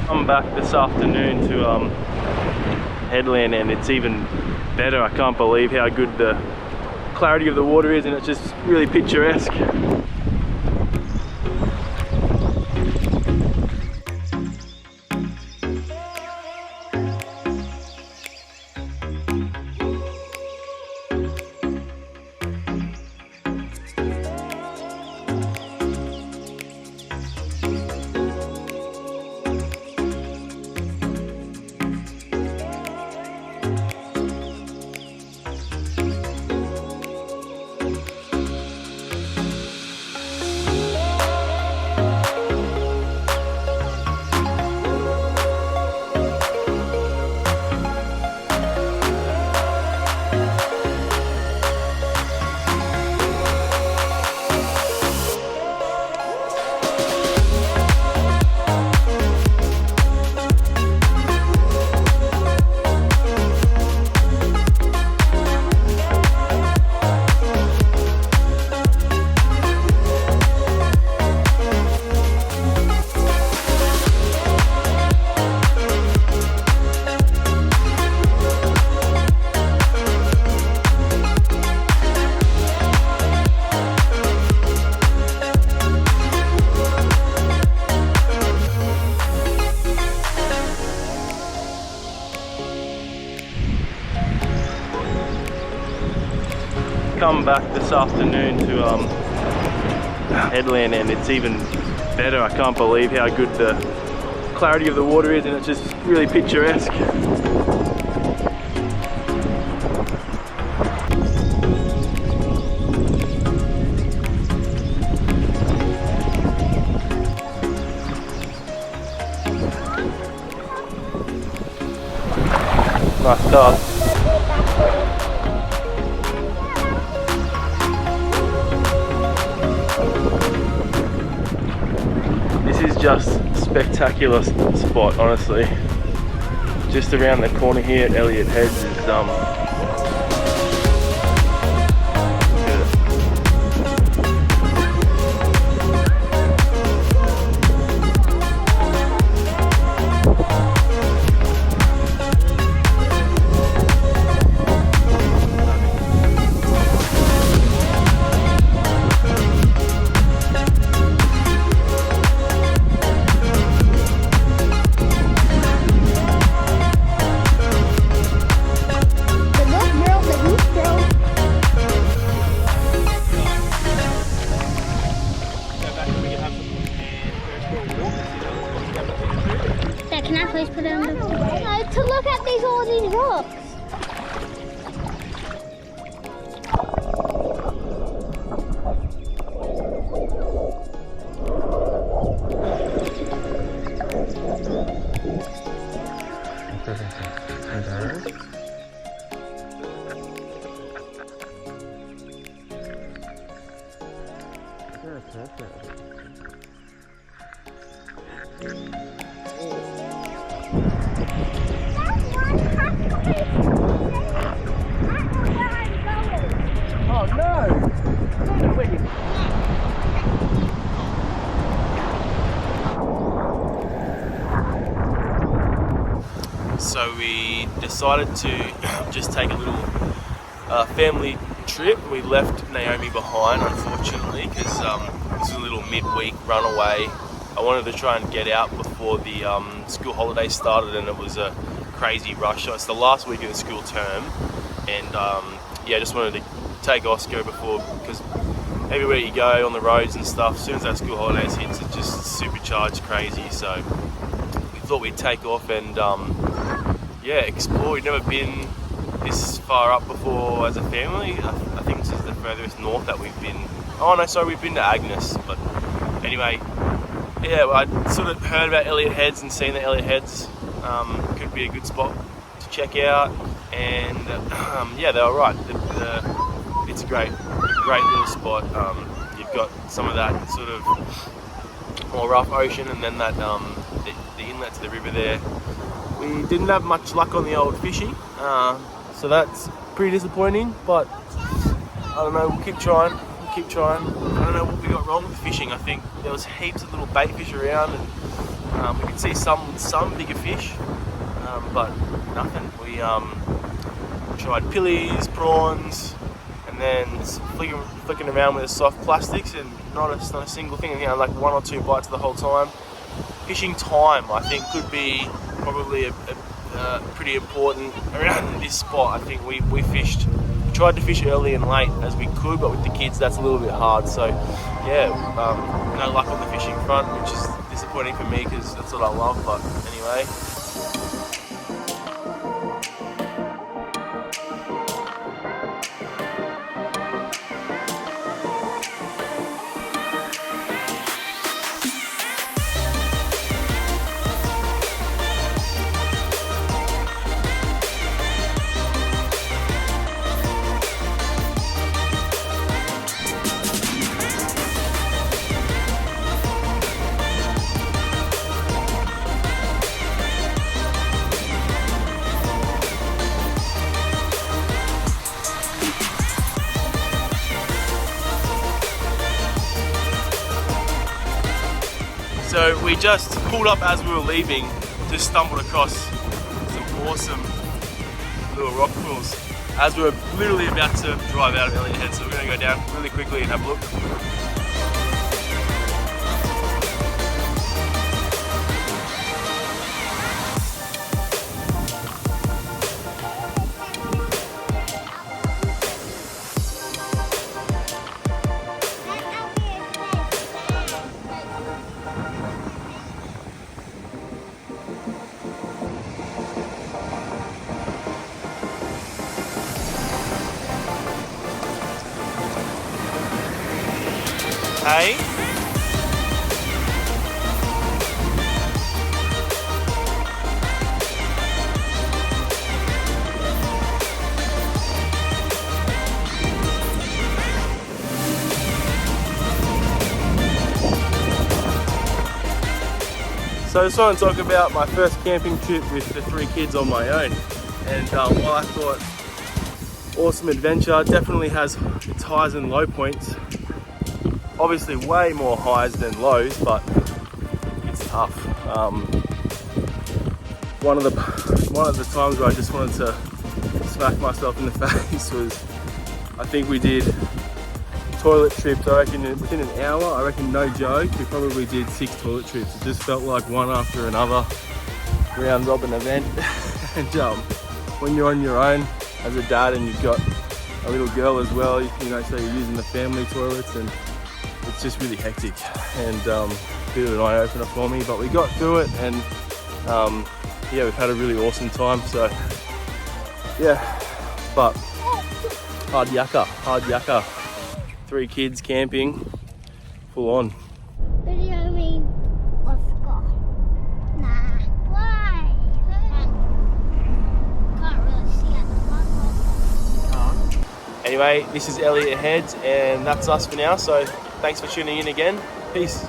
I'm back this afternoon to headland, and it's even better. I can't believe how good the clarity of the water is, and it's just really picturesque. Come back this afternoon to headland, and it's even better. I can't believe how good the clarity of the water is, and it's just really picturesque. Nice cast. Just spectacular spot, honestly. Just around the corner here at Elliot Heads is Can I please put it on the... No, to look at all these rocks. Oh no! So we decided to just take a little family trip. We left Naomi behind, unfortunately, because this is a little midweek runaway. I wanted to try and get out before the school holidays started, and it was a crazy rush. So it's the last week of the school term, and yeah, I just wanted to take Oscar before, because everywhere you go on the roads and stuff, as soon as that school holidays hits, it's just supercharged crazy. So we thought we'd take off and yeah, explore. We've never been this far up before as a family. I think this is the furthest north that we've been. Oh no, sorry, we've been to Agnes, but anyway, yeah, I sort of heard about Elliot Heads and seen that Elliot Heads could be a good spot to check out, and yeah, they were right. It's a great little spot. You've got some of that sort of more rough ocean, and then that the inlet to the river there. We didn't have much luck on the old fishing, so that's pretty disappointing, but I don't know, we'll keep trying. I don't know what we got wrong with fishing. I think there was heaps of little bait fish around, and We could see some bigger fish, but nothing. We tried pillies, prawns, and then flicking around with the soft plastics, and not a single thing. You know, like 1 or 2 bites the whole time. Fishing time, I think, could be probably a pretty important around this spot. I think we tried to fish early and late as we could, but with the kids that's a little bit hard. So yeah, no luck on the fishing front, which is disappointing for me because that's what I love. But anyway. So we just pulled up as we were leaving, just stumbled across some awesome little rock pools as we were literally about to drive out of Elliot Heads. So we're going to go down really quickly and have a look. Hey? So I just want to talk about my first camping trip with the 3 kids on my own. And while I thought awesome adventure, definitely has its highs and low points. Obviously way more highs than lows, but it's tough. One of the times where I just wanted to smack myself in the face was, I think we did toilet trips. I reckon within an hour, I reckon no joke, we probably did 6 toilet trips. It just felt like one after another round robin event. And when you're on your own as a dad and you've got a little girl as well, you know, so you're using the family toilets, and it's just really hectic and a bit of an eye-opener for me, but we got through it, and yeah, we've had a really awesome time. So yeah, but hard yakka. 3 kids camping, full on. Videoing Oscar. Nah, why? Can't really see at the front. Anyway, this is Elliot Heads, and that's us for now. So thanks for tuning in again. Peace.